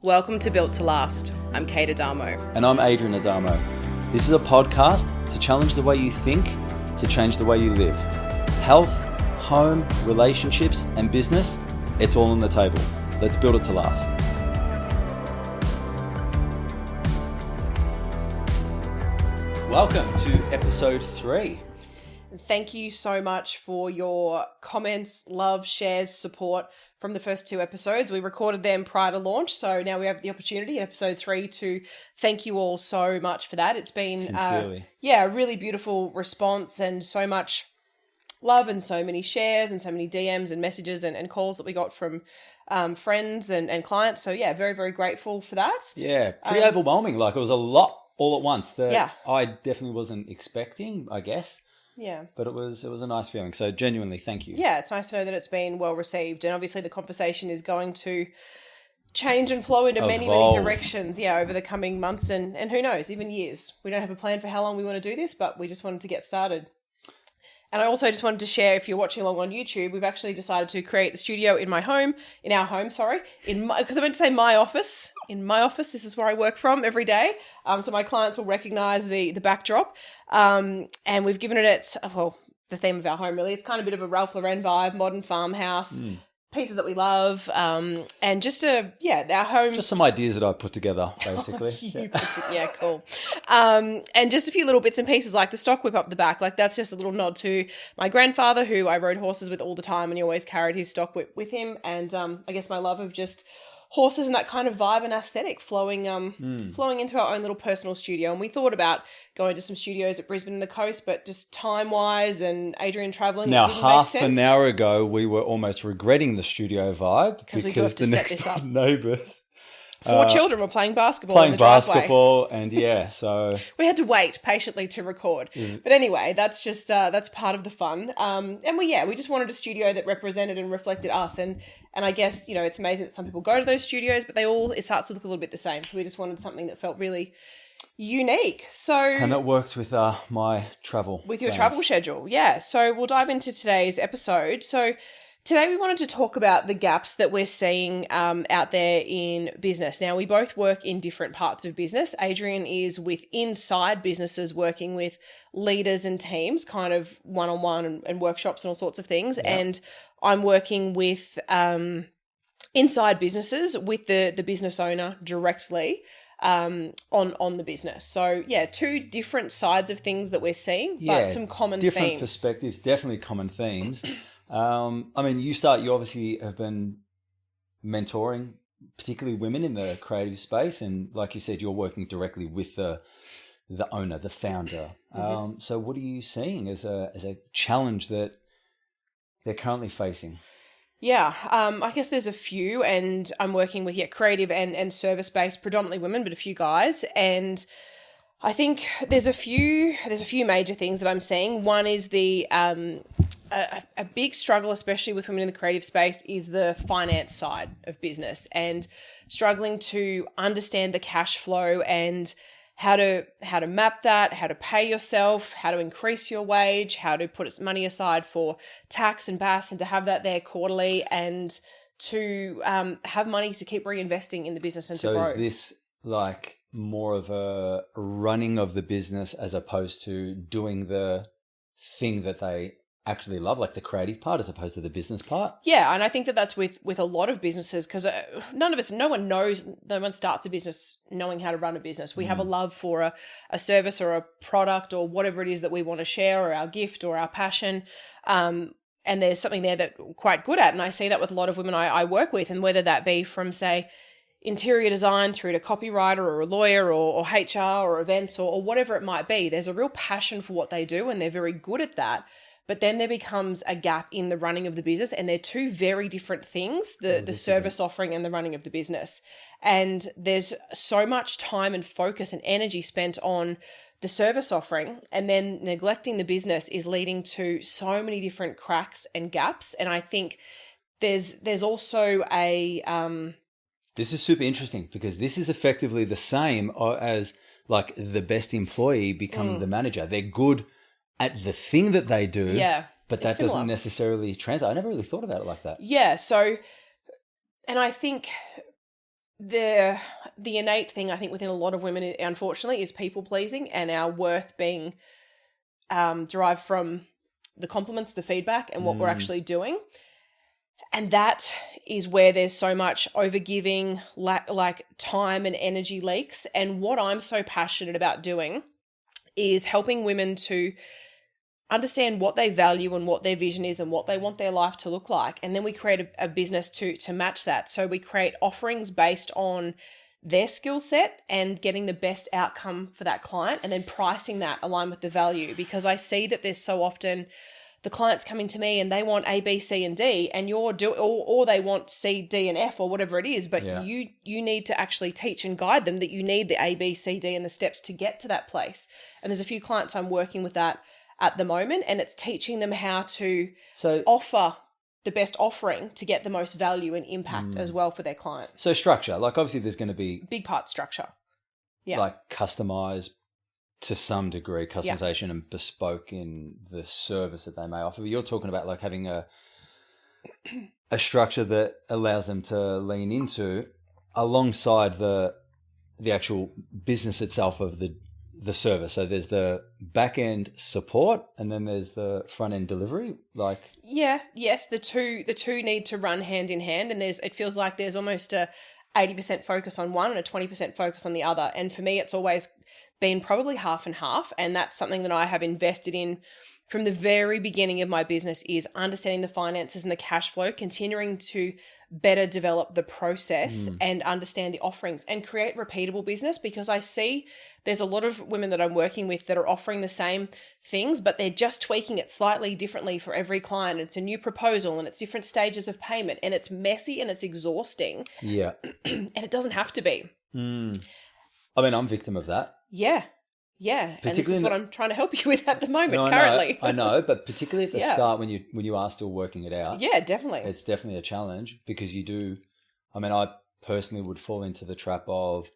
Welcome to Built to Last. I'm Kate Adamo. And I'm Adrian Adamo. This is a podcast to challenge the way you think, to change the way you live. Health, home, relationships, and business, it's all on the table. Let's build it to last. Welcome to episode 3. Thank you so much for your comments, love, shares, support from the first 2 episodes. We recorded them prior to launch, so now we have the opportunity in episode 3 to thank you all so much for that. It's been Sincerely. A really beautiful response and so much love and so many shares and so many DMs and messages and calls that we got from friends and clients. So yeah, very, very grateful for that. Yeah, pretty overwhelming. Like it was a lot all at once that I definitely wasn't expecting, I guess. Yeah. But it was a nice feeling. So genuinely, thank you. Yeah, it's nice to know that it's been well received. And obviously the conversation is going to change and flow into many directions, over the coming months and who knows, even years. We don't have a plan for how long we want to do this, but we just wanted to get started. And I also just wanted to share, if you're watching along on YouTube, we've actually decided to create the studio in our home, because I meant to say my office. In my office, this is where I work from every day. So my clients will recognize the backdrop. And we've given it the theme of our home really. It's kind of a bit of a Ralph Lauren vibe, modern farmhouse, pieces that we love, and just our home. Just some ideas that I put together, basically. Cool. And just a few little bits and pieces, like the stock whip up the back. Like that's just a little nod to my grandfather, who I rode horses with all the time, and he always carried his stock whip with him. And I guess my love of just horses and that kind of vibe and aesthetic flowing into our own little personal studio. And we thought about going to some studios at Brisbane and the coast, but just time-wise and Adrian travelling, now, it didn't make sense. Half an hour ago, we were almost regretting the studio vibe because we do have to the set next this up. neighbours. 4 children were playing basketball in the driveway. So we had to wait patiently to record. But anyway, that's just that's part of the fun. And we just wanted a studio that represented and reflected us. And I guess, it's amazing that some people go to those studios, but it starts to look a little bit the same. So we just wanted something that felt really unique. And that worked with my travel. With your travel schedule. Yeah. So we'll dive into today's episode. So today we wanted to talk about the gaps that we're seeing out there in business. Now, we both work in different parts of business. Adrian is with inside businesses, working with leaders and teams, kind of one-on-one and workshops and all sorts of things. Yeah. And I'm working with inside businesses with the business owner directly on the business. So, 2 different sides of things that we're seeing, but some common themes. Different perspectives, definitely common themes. You obviously have been mentoring, particularly women in the creative space. And like you said, you're working directly with the owner, the founder. So what are you seeing as a challenge that they're currently facing? Yeah, I guess there's a few, and I'm working with creative and service-based, predominantly women, but a few guys. And I think there's a few major things that I'm seeing. One is a big struggle, especially with women in the creative space, is the finance side of business and struggling to understand the cash flow and how to map that, how to pay yourself, how to increase your wage, how to put money aside for tax and BAS, and to have that there quarterly, and to have money to keep reinvesting in the business and to grow. So is this like more of a running of the business as opposed to doing the thing that they actually love, like the creative part as opposed to the business part? Yeah, and I think that's with a lot of businesses, because no one starts a business knowing how to run a business. We have a love for a service or a product or whatever it is that we want to share, or our gift or our passion. And there's something there that we're quite good at. And I see that with a lot of women I work with, and whether that be from, say, interior design through to copywriter or a lawyer or HR or events or whatever it might be, there's a real passion for what they do and they're very good at that. But then there becomes a gap in the running of the business, and they're 2 very different things, the service offering and the running of the business. And there's so much time and focus and energy spent on the service offering, and then neglecting the business is leading to so many different cracks and gaps. And I think there's also This is super interesting, because this is effectively the same as like the best employee becoming the manager. They're good at the thing that they do, but that doesn't necessarily translate. I never really thought about it like that. Yeah. So, and I think the innate thing I think within a lot of women, unfortunately, is people pleasing, and our worth being derived from the compliments, the feedback, and what we're actually doing. And that is where there's so much overgiving, like time and energy leaks. And what I'm so passionate about doing is helping women to understand what they value and what their vision is and what they want their life to look like. And then we create a business to match that. So we create offerings based on their skill set and getting the best outcome for that client, and then pricing that aligned with the value. Because I see that there's so often the clients coming to me and they want A, B, C, and D, and or they want C, D, and F, or whatever it is. But you need to actually teach and guide them that you need the A, B, C, D, and the steps to get to that place. And there's a few clients I'm working with that at the moment, and it's teaching them how to offer the best offering to get the most value and impact as well for their client. So structure, like obviously there's going to be big part structure. Yeah. Like customized to some degree, customization and bespoke in the service that they may offer. But you're talking about like having a structure that allows them to lean into alongside the actual business itself of the service. So there's the back end support, and then there's the front end delivery. Like yes, the two need to run hand in hand, and it feels like there's almost a 80% focus on one and a 20% focus on the other. And for me, it's always been probably half and half, and that's something that I have invested in from the very beginning of my business, is understanding the finances and the cash flow, continuing to better develop the process and understand the offerings and create repeatable business. Because I see there's a lot of women that I'm working with that are offering the same things, but they're just tweaking it slightly differently for every client. It's a new proposal and it's different stages of payment, and it's messy and it's exhausting. Yeah. And it doesn't have to be. I mean, I'm a victim of that. Yeah. And this is what I'm trying to help you with at the moment, currently. I know, but particularly at the start when you are still working it out. Yeah, definitely. It's definitely a challenge, because you do. I mean, I personally would fall into the trap of,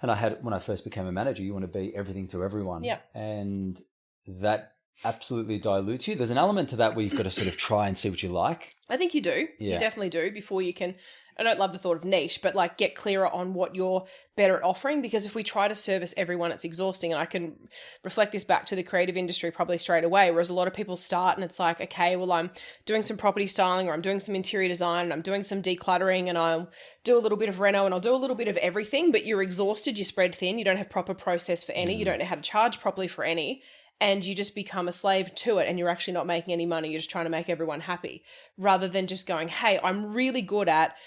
and when I first became a manager, you want to be everything to everyone. Yeah. And that absolutely dilutes you. There's an element to that where you've got to sort of try and see what you like. I think you do. Yeah. You definitely do, before you can. I don't love the thought of niche, but like get clearer on what you're better at offering. Because if we try to service everyone, it's exhausting. And I can reflect this back to the creative industry probably straight away, whereas a lot of people start and it's like, okay, well, I'm doing some property styling, or I'm doing some interior design, and I'm doing some decluttering, and I'll do a little bit of reno, and I'll do a little bit of everything, but you're exhausted, you're spread thin, you don't have proper process for any, you don't know how to charge properly for any. And you just become a slave to it, and you're actually not making any money. You're just trying to make everyone happy, rather than just going, hey, I'm really good at,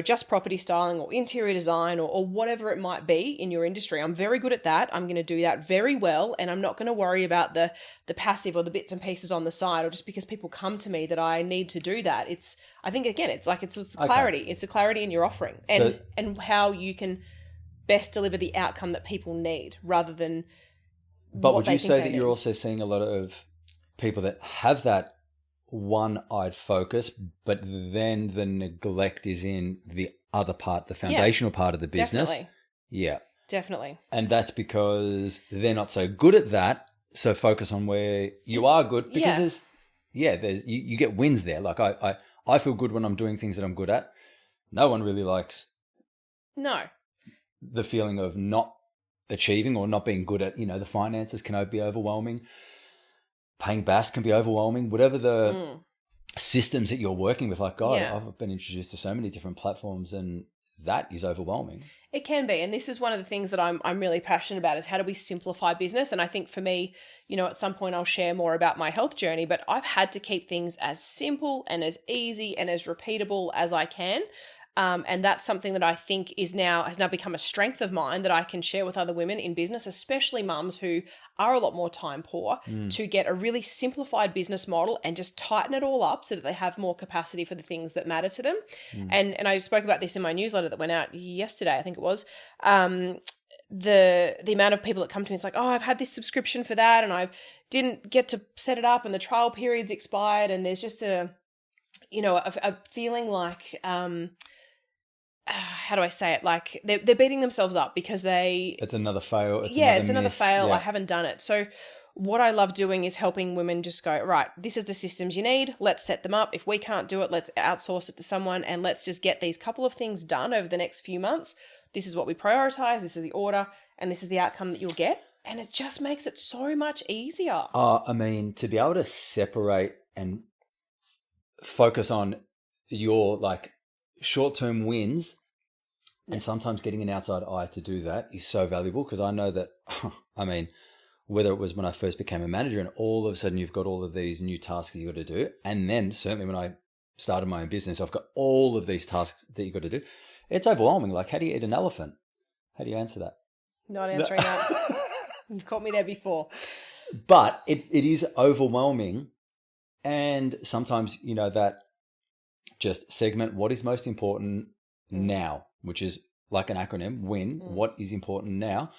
just property styling or interior design or whatever it might be in your industry. I'm very good at that. I'm going to do that very well. And I'm not going to worry about the passive or the bits and pieces on the side, or just because people come to me that I need to do that. I think again, it's clarity. Okay. It's the clarity in your offering and how you can best deliver the outcome that people need, rather than. But would you say that you're also seeing a lot of people that have that one-eyed focus, but then the neglect is in the other part, the foundational part of the business? Definitely. Yeah. Definitely. And that's because they're not so good at that. So focus on where you are good, because you get wins there. Like I feel good when I'm doing things that I'm good at. No one really likes the feeling of not achieving or not being good at, the finances can be overwhelming. Paying BAS can be overwhelming. Whatever the systems that you're working with, I've been introduced to so many different platforms, and that is overwhelming. It can be. And this is one of the things that I'm really passionate about, is how do we simplify business? And I think for me, at some point I'll share more about my health journey, but I've had to keep things as simple and as easy and as repeatable as I can. And that's something that I think has now become a strength of mine, that I can share with other women in business, especially mums who are a lot more time poor, to get a really simplified business model and just tighten it all up so that they have more capacity for the things that matter to them. And I spoke about this in my newsletter that went out yesterday, I think it was. The amount of people that come to me, it's like, oh, I've had this subscription for that and I didn't get to set it up and the trial period's expired, and there's just a feeling like how do I say it? Like they're beating themselves up because it's another fail. It's another fail. Yeah. I haven't done it. So what I love doing is helping women just go, right, this is the systems you need. Let's set them up. If we can't do it, let's outsource it to someone and let's just get these couple of things done over the next few months. This is what we prioritize. This is the order and this is the outcome that you'll get. And it just makes it so much easier. I mean, to be able to separate and focus on your like short-term wins and sometimes getting an outside eye to do that is so valuable, because I know that, I mean, whether it was when I first became a manager and all of a sudden you've got all of these new tasks that you got to do. And then certainly when I started my own business, I've got all of these tasks that you got to do. It's overwhelming. Like, how do you eat an elephant? How do you answer that? Not answering that. You've caught me there before. But it is overwhelming. And sometimes, you know, that just segment what is most important now, which is like an acronym, WIN, what is important now,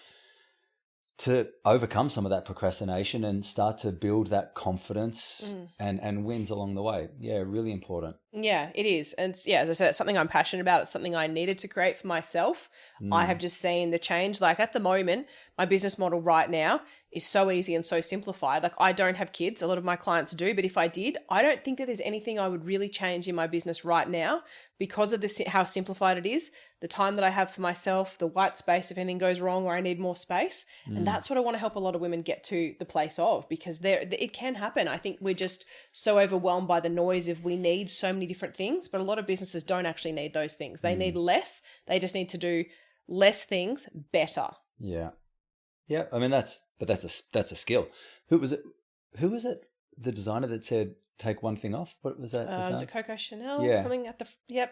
to overcome some of that procrastination and start to build that confidence and wins along the way. Yeah, really important. Yeah, it is. And it's, yeah, as I said, it's something I'm passionate about. It's something I needed to create for myself. I have just seen the change. Like at the moment, my business model right now is so easy and so simplified. Like I don't have kids. A lot of my clients do. But if I did, I don't think that there's anything I would really change in my business right now because of this, how simplified it is, the time that I have for myself, the white space if anything goes wrong or I need more space. And that's what I want to help a lot of women get to the place of, because it can happen. I think we're just so overwhelmed by the noise of we need so many different things, but a lot of businesses don't actually need those things. They need less. They just need to do less things better. Yeah. Yeah. I mean, that's a skill. Who was it? The designer that said, take one thing off? What was that? Was it Coco Chanel? Yeah. Something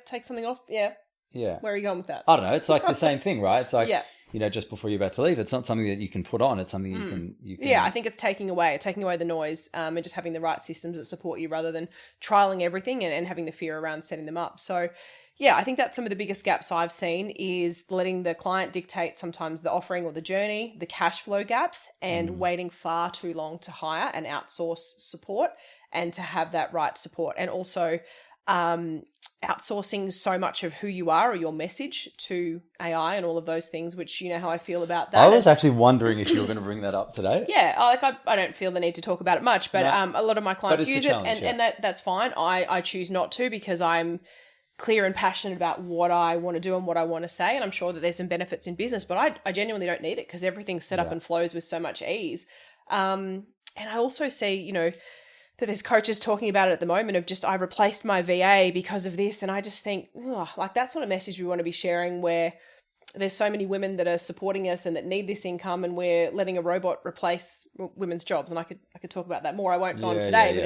take something off. Yeah. Yeah. Where are you going with that? I don't know. It's like the same thing, right? It's like, yeah. You know, just before you're about to leave, it's not something that you can put on. It's something you can. Yeah, I think it's taking away the noise and just having the right systems that support you rather than trialing everything and having the fear around setting them up. So, yeah, I think that's some of the biggest gaps I've seen is letting the client dictate sometimes the offering or the journey, the cash flow gaps, and waiting far too long to hire and outsource support and to have that right support. And also outsourcing so much of who you are or your message to AI and all of those things, which you know how I feel about that. I was actually wondering if you were going to bring that up today. Yeah, I don't feel the need to talk about it much, but a lot of my clients use it, and that's fine. I choose not to because I'm clear and passionate about what I want to do and what I want to say, and I'm sure that there's some benefits in business, but I genuinely don't need it because everything's set up and flows with so much ease. And I also see, you know, that there's coaches talking about it at the moment of just, I replaced my VA because of this. And I just think, like that's not a message we want to be sharing where there's so many women that are supporting us and that need this income and we're letting a robot replace women's jobs. And I could talk about that more. I won't go on today, but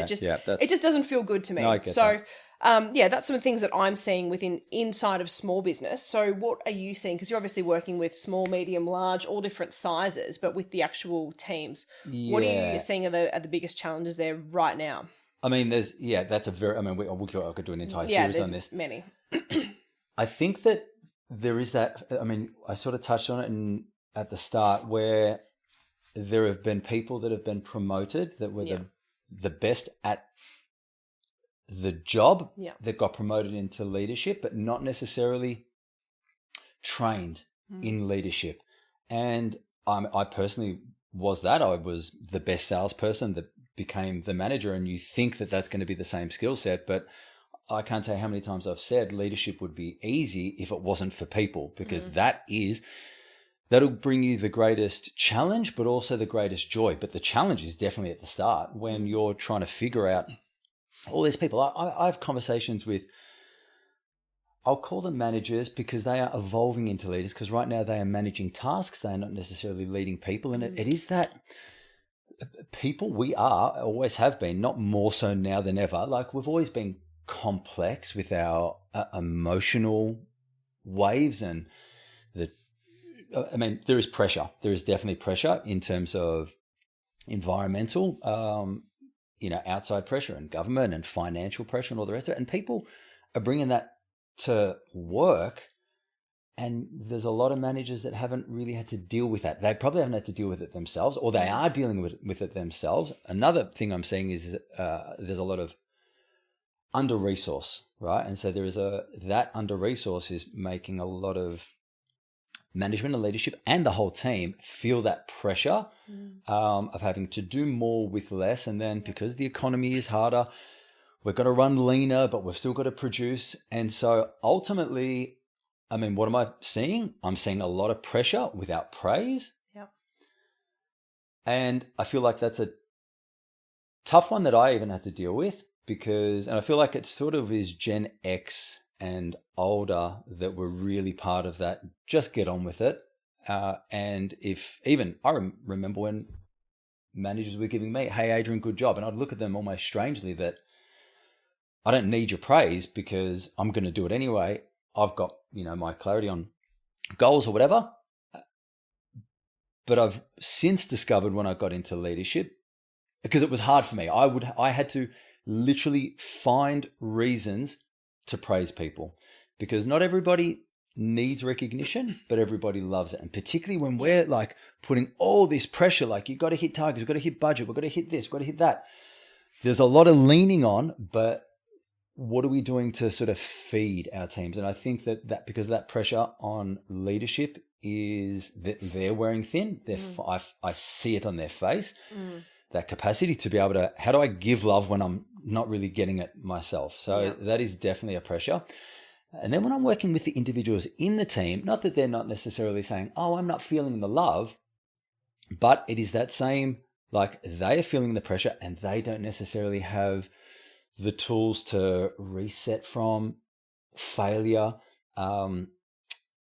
it just doesn't feel good to me. No, so that's some of the things that I'm seeing inside of small business. So what are you seeing? Because you're obviously working with small, medium, large, all different sizes, but with the actual teams. Yeah. What are you seeing are the biggest challenges there right now? I mean, that's a very, I mean, I could do an entire series on this. Many. I think that there is that, I mean, I sort of touched on it at the start where there have been people that have been promoted that were the best at the job that got promoted into leadership, but not necessarily trained in leadership. And I personally was that. I was the best salesperson that became the manager, and you think that that's going to be the same skill set, but I can't tell you how many times I've said leadership would be easy if it wasn't for people, because that'll bring you the greatest challenge, but also the greatest joy. But the challenge is definitely at the start when you're trying to figure out all these people. I have conversations with, I'll call them managers because they are evolving into leaders, because right now they are managing tasks. They are not necessarily leading people. And it is that people, we always have been, not more so now than ever. Like we've always been complex with our emotional waves and there is pressure. There is definitely pressure in terms of environmental, outside pressure and government and financial pressure and all the rest of it. And people are bringing that to work. And there's a lot of managers that haven't really had to deal with that. They probably haven't had to deal with it themselves, or they are dealing with it themselves. Another thing I'm seeing is there's a lot of under-resource, right? And so there is that under-resource is making a lot of management and leadership and the whole team feel that pressure of having to do more with less. And then because the economy is harder, we've got to run leaner, but we've still got to produce. And so ultimately, I mean, what am I seeing? I'm seeing a lot of pressure without praise. Yep. And I feel like that's a tough one that I even have to deal with and I feel like it sort of is Gen X and older that were really part of that. Just get on with it. And if even I remember when managers were giving me, "Hey, Adrian, good job." And I'd look at them almost strangely that I don't need your praise because I'm going to do it anyway. I've got, my clarity on goals or whatever. But I've since discovered when I got into leadership, because it was hard for me, I had to literally find reasons to praise people because not everybody needs recognition, but everybody loves it. And particularly when we're like putting all this pressure, like you've got to hit targets, we've got to hit budget, we've got to hit this, we've got to hit that. There's a lot of leaning on, but what are we doing to sort of feed our teams? And I think that because of that pressure on leadership is that they're wearing thin. I see it on their face. That capacity to be able to, how do I give love when I'm not really getting it myself? So that is definitely a pressure. And then when I'm working with the individuals in the team, not that they're not necessarily saying, "Oh, I'm not feeling the love," but it is that same, like they are feeling the pressure and they don't necessarily have the tools to reset from failure. How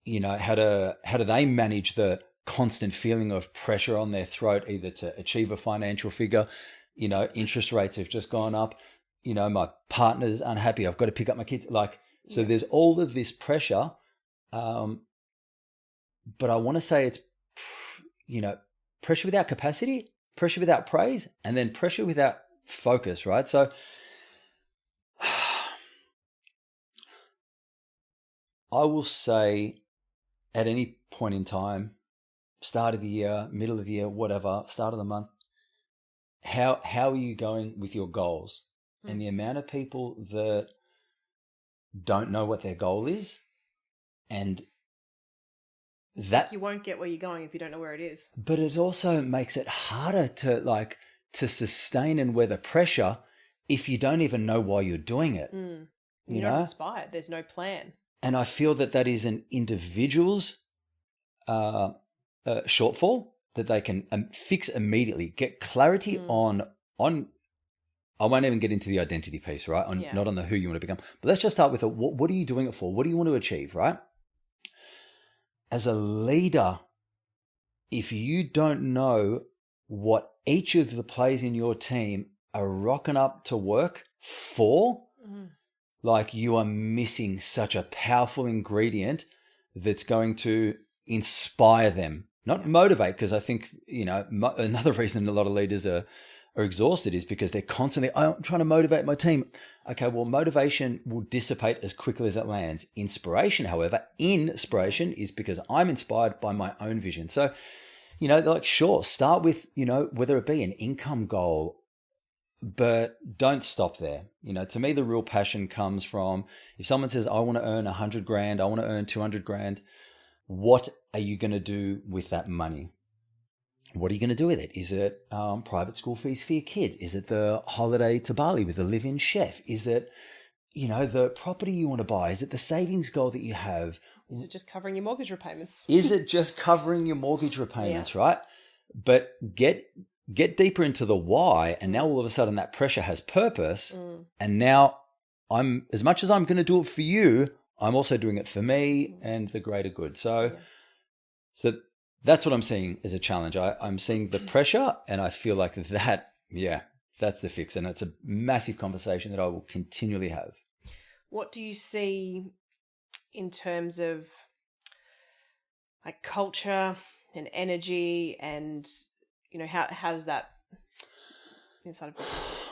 do they manage the constant feeling of pressure on their throat, either to achieve a financial figure, interest rates have just gone up, my partner's unhappy, I've got to pick up my kids. So there's all of this pressure. But I want to say it's, pressure without capacity, pressure without praise, and then pressure without focus, right? So I will say at any point in time, start of the year, middle of the year, whatever, start of the month, how are you going with your goals? And the amount of people that don't know what their goal is, and that you won't get where you're going if you don't know where it is. But it also makes it harder to sustain and weather pressure if you don't even know why you're doing it. You're not inspired. There's no plan. And I feel that is an individual's shortfall that they can fix immediately. Get clarity on. I won't even get into the identity piece, right? Not on the who you want to become. But let's just start with what are you doing it for? What do you want to achieve, right? As a leader, if you don't know what each of the players in your team are rocking up to work for, you are missing such a powerful ingredient that's going to inspire them, not motivate. Because I think, another reason a lot of leaders are exhausted is because they're constantly, "I'm trying to motivate my team." Okay, well, motivation will dissipate as quickly as it lands. Inspiration, however, is because I'm inspired by my own vision. So, sure, start with, whether it be an income goal, but don't stop there. To me, the real passion comes from if someone says, "I want to earn 100 grand, I want to earn 200 grand. What are you going to do with that money? What are you going to do with it? Is it private school fees for your kids? Is it the holiday to Bali with a live-in chef? Is it, the property you want to buy? Is it the savings goal that you have? Is it just covering your mortgage repayments? Right? But get deeper into the why, and now all of a sudden that pressure has purpose. And now as much as I'm going to do it for you, I'm also doing it for me and the greater good. So that's what I'm seeing as a challenge. I'm seeing the pressure, and I feel like that's the fix. And it's a massive conversation that I will continually have. What do you see in terms of culture and energy and, how does that inside of businesses?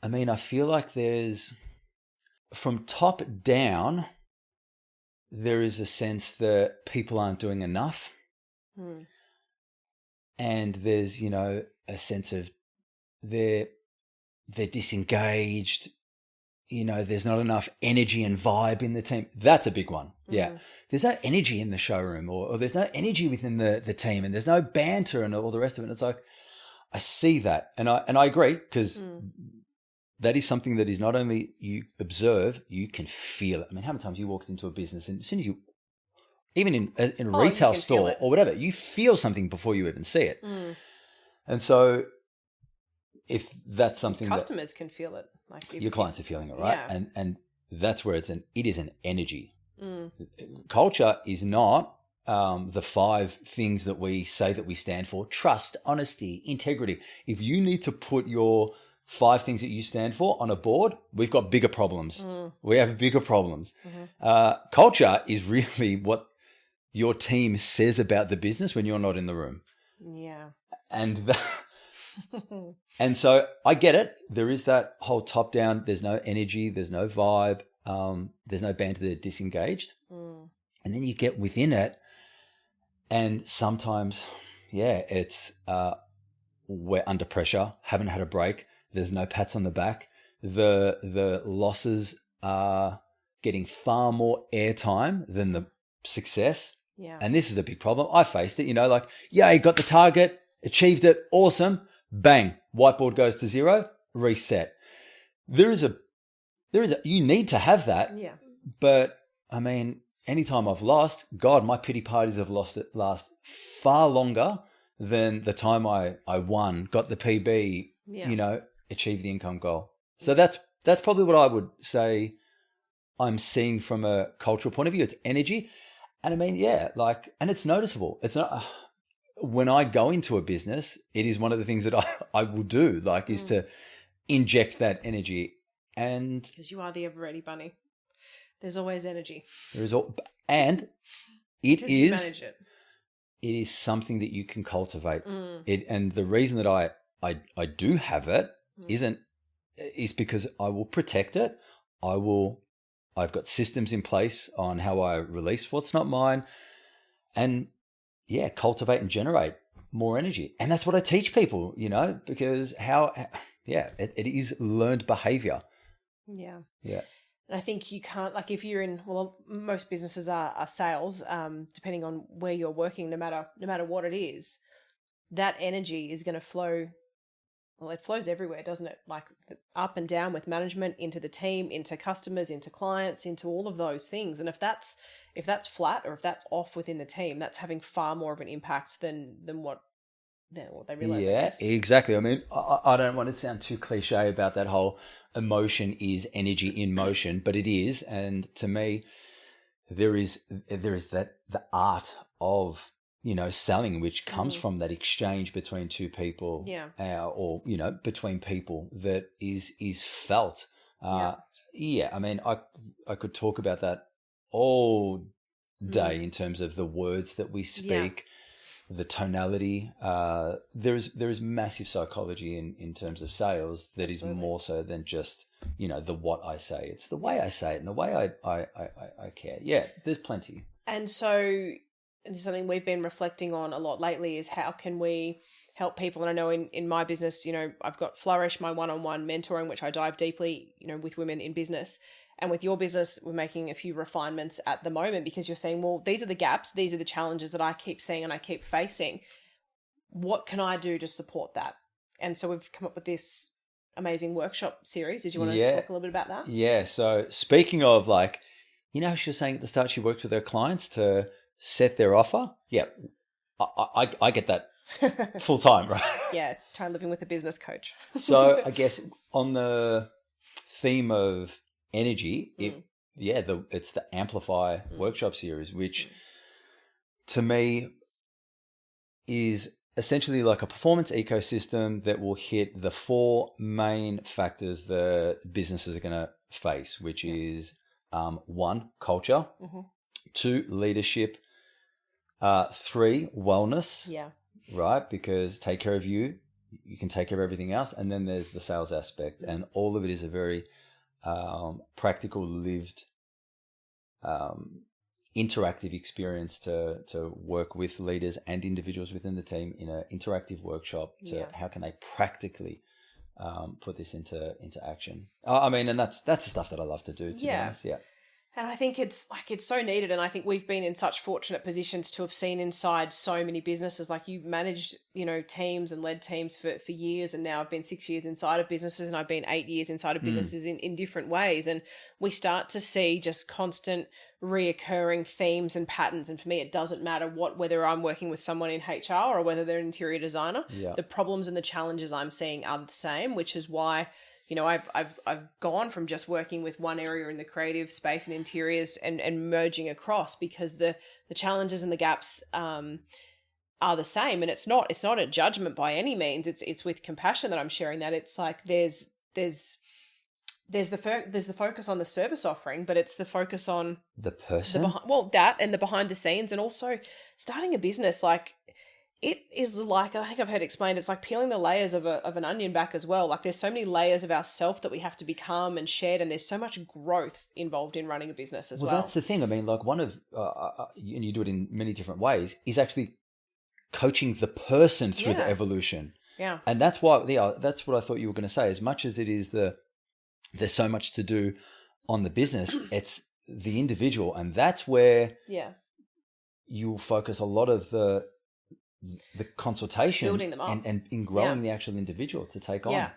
I mean, I feel like from top down, there is a sense that people aren't doing enough. And there's, a sense of they're disengaged. there's not enough energy and vibe in the team. That's a big one. Yeah. There's no energy in the showroom or there's no energy within the team and there's no banter and all the rest of it. And it's like, I see that. And I agree because that is something that is not only you observe, you can feel it. I mean, how many times you walked into a business and as soon as you, even in a retail store or whatever, you feel something before you even see it. And so if that's something customers can feel it, like your clients are feeling it, right? Yeah. And that's where it is an energy. Culture is not the 5 things that we say that we stand for: trust, honesty, integrity. If you need to put your 5 things that you stand for on a board, we've got bigger problems. We have bigger problems. Culture is really what your team says about the business when you're not in the room. Yeah. And so I get it. There is that whole top down. There's no energy. There's no vibe. There's no banter. They're disengaged. And then you get within it. And sometimes, it's we're under pressure, haven't had a break. There's no pats on the back. The losses are getting far more airtime than the success. Yeah. And this is a big problem. I faced it, you got the target, achieved it, awesome. Bang, whiteboard goes to 0, reset. There is a, you need to have that. Yeah. But I mean, anytime I've lost, God, my pity parties have last far longer than the time I won, got the PB, achieved the income goal. So that's probably what I would say I'm seeing from a cultural point of view. It's energy. And I mean, and it's noticeable. It's not, when I go into a business, it is one of the things that I will do, is to inject that energy. And because you are the ever ready bunny. There's always energy. And it is, manage it. It is something that you can cultivate. And the reason that I do have it is because I will protect it. I've got systems in place on how I release what's not mine and cultivate and generate more energy. And that's what I teach people, because it is learned behavior. Yeah. Yeah. I think you can't, if you're in, most businesses are sales, depending on where you're working, no matter what it is, that energy is going to flow. Well, it flows everywhere, doesn't it? Up and down with management, into the team, into customers, into clients, into all of those things. And if that's flat or if that's off within the team, that's having far more of an impact than what they realize. Yeah, exactly. I mean, I don't want to sound too cliche about that whole emotion is energy in motion, but it is. And to me, there is the art of selling, which comes from that exchange between two people, or between people that is felt. I mean, I could talk about that all day in terms of the words that we speak, the tonality. There is massive psychology in terms of sales that is more so than just the what I say. It's the way I say it and the way I care. Yeah, there's plenty. And so. And something we've been reflecting on a lot lately is how can we help people? And I know in my business, I've got Flourish, my one-on-one mentoring, which I dive deeply, with women in business. And with your business, we're making a few refinements at the moment because you're saying, well, these are the gaps, these are the challenges that I keep seeing and I keep facing. What can I do to support that? And so we've come up with this amazing workshop series. Did you want to talk a little bit about that? Yeah. So speaking of she was saying at the start she worked with her clients to set their offer. Yeah, I get that full time, right? Yeah, try living with a business coach. So I guess on the theme of energy, it's the Amplify workshop series, which to me is essentially like a performance ecosystem that will hit the 4 main factors that businesses are going to face, which is 1, culture, 2, leadership, 3, wellness. Yeah. Right? Because take care of you can take care of everything else. And then there's the sales aspect. And all of it is a very practical, lived, interactive experience to work with leaders and individuals within the team in an interactive workshop to how can they practically put this into action. I mean, and that's the stuff that I love to do, to be honest. Yeah. And I think it's so needed. And I think we've been in such fortunate positions to have seen inside so many businesses. Like, you managed, teams and led teams for years. And now I've been 6 years inside of businesses, and I've been 8 years inside of businesses in different ways. And we start to see just constant reoccurring themes and patterns. And for me, it doesn't matter whether I'm working with someone in HR or whether they're an interior designer. Yeah. The problems and the challenges I'm seeing are the same, which is why I've gone from just working with one area in the creative space and interiors and merging across, because the challenges and the gaps are the same. And it's not a judgment by any means. It's with compassion that I'm sharing that. It's like there's the focus on the service offering, but it's the focus on the person. That and the behind the scenes, and also starting a business. Like, it is like, I think I've heard explained, it's like peeling the layers of an onion back as well. Like, there's so many layers of ourself that we have to become and shed, and there's so much growth involved in running a business as well. Well, that's the thing. I mean, like, one of, and you do it in many different ways, is actually coaching the person through the evolution. Yeah. And that's why, that's what I thought you were going to say. As much as it is there's so much to do on the business, it's the individual. And that's where you'll focus a lot of the consultation, building them up, and in growing the actual individual to take on. Yeah.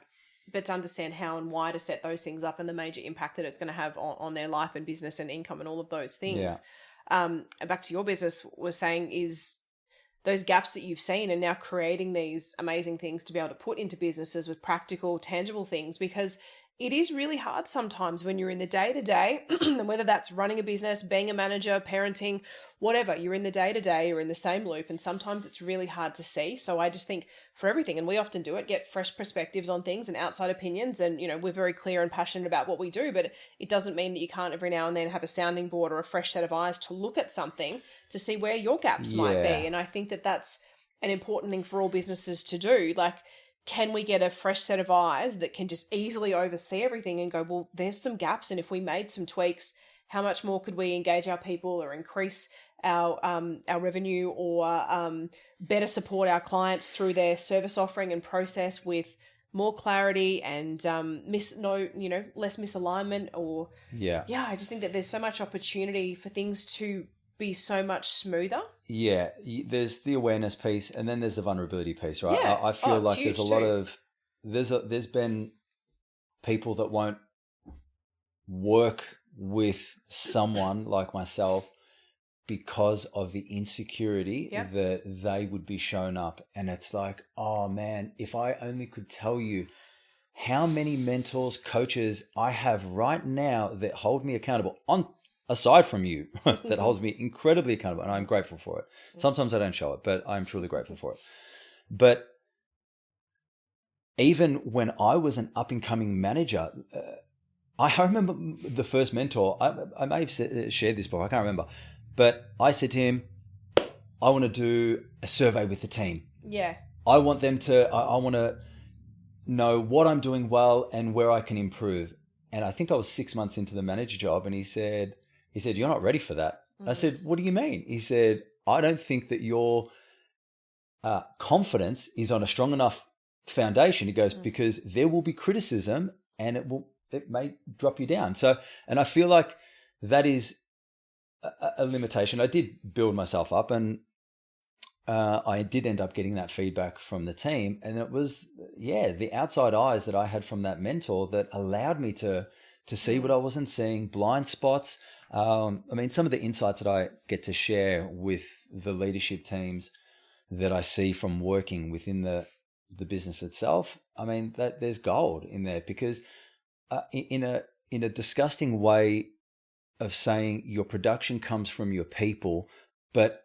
But to understand how and why to set those things up, and the major impact that it's going to have on their life and business and income and all of those things. And back to your business, we're saying is those gaps that you've seen, and now creating these amazing things to be able to put into businesses with practical, tangible things, because it is really hard sometimes when you're in the day-to-day, and whether that's running a business, being a manager, parenting, whatever, you're in the day-to-day, you're in the same loop, and sometimes it's really hard to see. So I just think for everything, and we often do it, get fresh perspectives on things and outside opinions, and, we're very clear and passionate about what we do, but it doesn't mean that you can't every now and then have a sounding board or a fresh set of eyes to look at something to see where your gaps might be. And I think that that's an important thing for all businesses to do. Like, can we get a fresh set of eyes that can just easily oversee everything and go, well, there's some gaps, and if we made some tweaks, how much more could we engage our people or increase our revenue, or better support our clients through their service offering and process with more clarity and less misalignment, or I just think that there's so much opportunity for things to be so much smoother. Yeah, there's the awareness piece, and then there's the vulnerability piece, right? Yeah. I feel like there's a lot of there's been people that won't work with someone like myself because of the insecurity that they would be shown up. And it's like, oh man, if I only could tell you how many mentors, coaches I have right now that hold me accountable, aside from you, that holds me incredibly accountable, and I'm grateful for it. Sometimes I don't show it, but I'm truly grateful for it. But even when I was an up-and-coming manager, I remember the first mentor, I may have shared this before, I can't remember, but I said to him, I want to do a survey with the team. Yeah. I want them to, I want to know what I'm doing well and where I can improve. And I think I was 6 months into the manager job, and he said, you're not ready for that. Mm-hmm. I said, what do you mean? He said, I don't think that your confidence is on a strong enough foundation. He goes, because there will be criticism, and it may drop you down. So, and I feel like that is a limitation. I did build myself up, and I did end up getting that feedback from the team. And it was, the outside eyes that I had from that mentor that allowed me to see what I wasn't seeing, blind spots. I mean, some of the insights that I get to share with the leadership teams that I see from working within the business itself, I mean, that there's gold in there, because in a disgusting way of saying your production comes from your people, but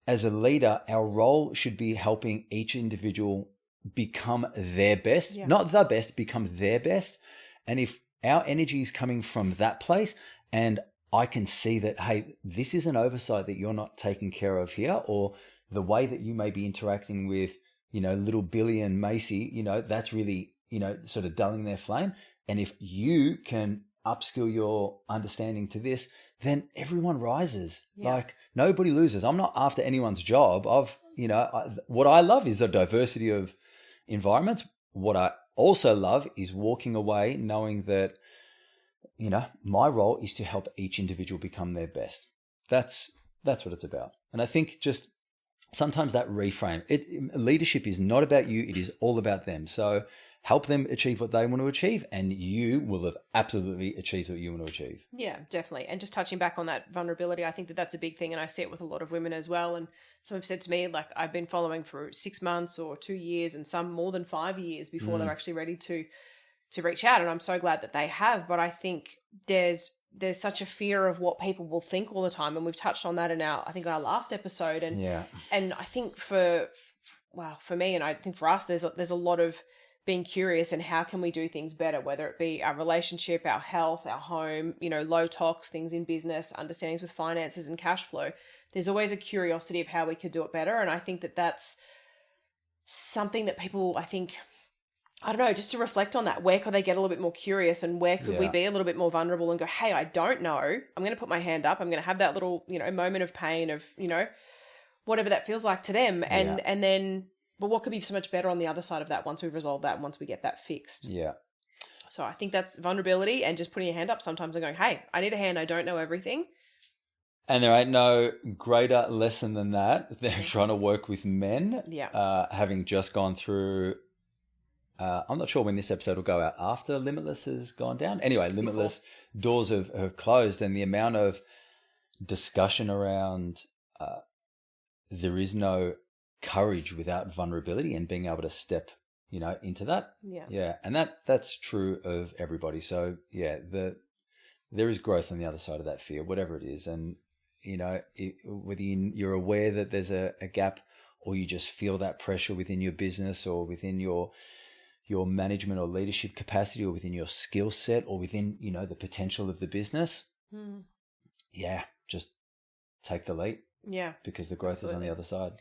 as a leader, our role should be helping each individual become their best, not the best, become their best. And if our energy is coming from that place, and I can see that, hey, this is an oversight that you're not taking care of here, or the way that you may be interacting with, little Billy and Macy, that's really, sort of dulling their flame. And if you can upskill your understanding to this, then everyone rises. Like, nobody loses. I'm not after anyone's job. What I love is a diversity of environments. what I also love is walking away knowing that, you know, my role is to help each individual become their best. That's what it's about. And I think just sometimes that reframe, leadership is not about you. It is all about them. So help them achieve what they want to achieve, and you will have absolutely achieved what you want to achieve. Yeah, definitely. And just touching back on that vulnerability, I think that that's a big thing. And I see it with a lot of women as well. And some have said to me, like, I've been following for 6 months or 2 years, and some more than 5 years before they're actually ready to reach out. And I'm so glad that they have. But I think there's such a fear of what people will think all the time. And we've touched on that in our last episode. And and I think for me, and I think for us, there's a lot of being curious and how can we do things better, whether it be our relationship, our health, our home, you know, low tox, things in business, understandings with finances and cash flow. There's always a curiosity of how we could do it better. And I think that that's something that people, I don't know, just to reflect on that, where could they get a little bit more curious, and where could we be a little bit more vulnerable and go, hey, I don't know. I'm going to put my hand up. I'm going to have that little, you know, moment of pain of, you know, whatever that feels like to them. And then, but what could be so much better on the other side of that once we've resolved that and once we get that fixed? Yeah. So I think that's vulnerability and just putting your hand up sometimes and going, hey, I need a hand. I don't know everything. And there ain't no greater lesson than that. They're trying to work with men. Yeah. Having just gone through, I'm not sure when this episode will go out after Limitless has gone down. Anyway, Limitless doors have closed, and the amount of discussion around there is no courage without vulnerability and being able to step, you know, into that. Yeah. And that's true of everybody. So yeah, there is growth on the other side of that fear, whatever it is. And, you know, whether you're aware that there's a gap, or you just feel that pressure within your business or within your management or leadership capacity, or within your skill set, or within, you know, the potential of the business. Yeah. Just take the leap. Yeah. Because the growth is on the other side.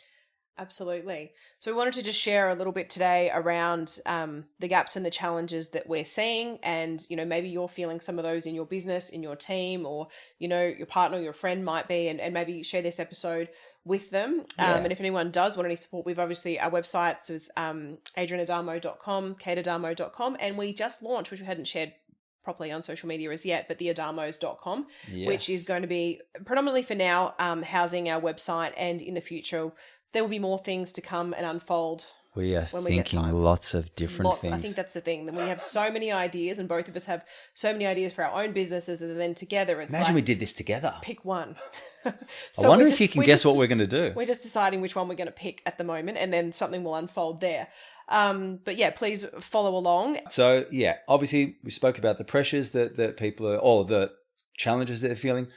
Absolutely. So we wanted to just share a little bit today around the gaps and the challenges that we're seeing. And, you know, maybe you're feeling some of those in your business, in your team, or, you know, your partner or your friend might be, and maybe share this episode with them. And if anyone does want any support, we've obviously, our websites is adrianadamo.com, kateadamo.com, and we just launched, which we hadn't shared properly on social media as yet, but the adamos.com, which is going to be predominantly for now housing our website, and in the future there will be more things to come and unfold. We are thinking lots of different things. I think that's the thing. We have so many ideas, and both of us have so many ideas for our own businesses, and then together it's Imagine we did this together. Pick one. So I wonder if you can guess what we're going to do. We're just deciding which one we're going to pick at the moment, and then something will unfold there. But yeah, please follow along. So yeah, obviously we spoke about the pressures that people are, or the challenges that they're feeling.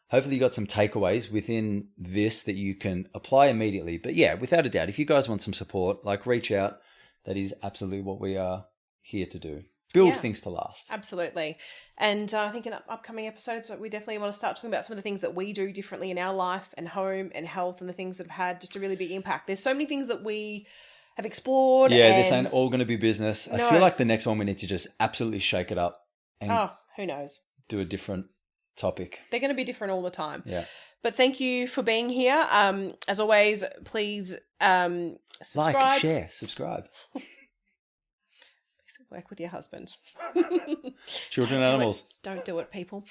Hopefully you got some takeaways within this that you can apply immediately. But yeah, without a doubt, if you guys want some support, like, reach out. That is absolutely what we are here to do. Build things to last. Absolutely. And I think in upcoming episodes, we definitely want to start talking about some of the things that we do differently in our life and home and health, and the things that have had just a really big impact. There's so many things that we have explored. Yeah, this ain't all going to be business. No. I feel like the next one we need to just absolutely shake it up. And who knows? Do a different topic. They're going to be different all the time. Yeah. But thank you for being here. As always, please subscribe. Like, share, subscribe. Please work with your husband. Children, animals. Don't do it, people.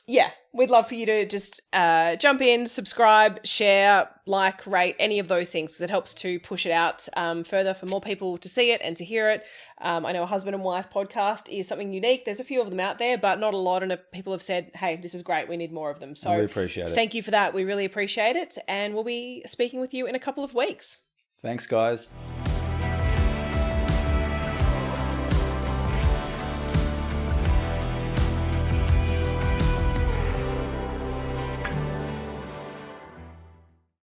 Yeah, we'd love for you to just jump in, subscribe, share, like, rate, any of those things, because it helps to push it out further for more people to see it and to hear it. I know a husband and wife podcast is something unique. There's a few of them out there, but not a lot. And people have said, hey, this is great. We need more of them. So we appreciate it. Thank you for that. We really appreciate it. And we'll be speaking with you in a couple of weeks. Thanks, guys.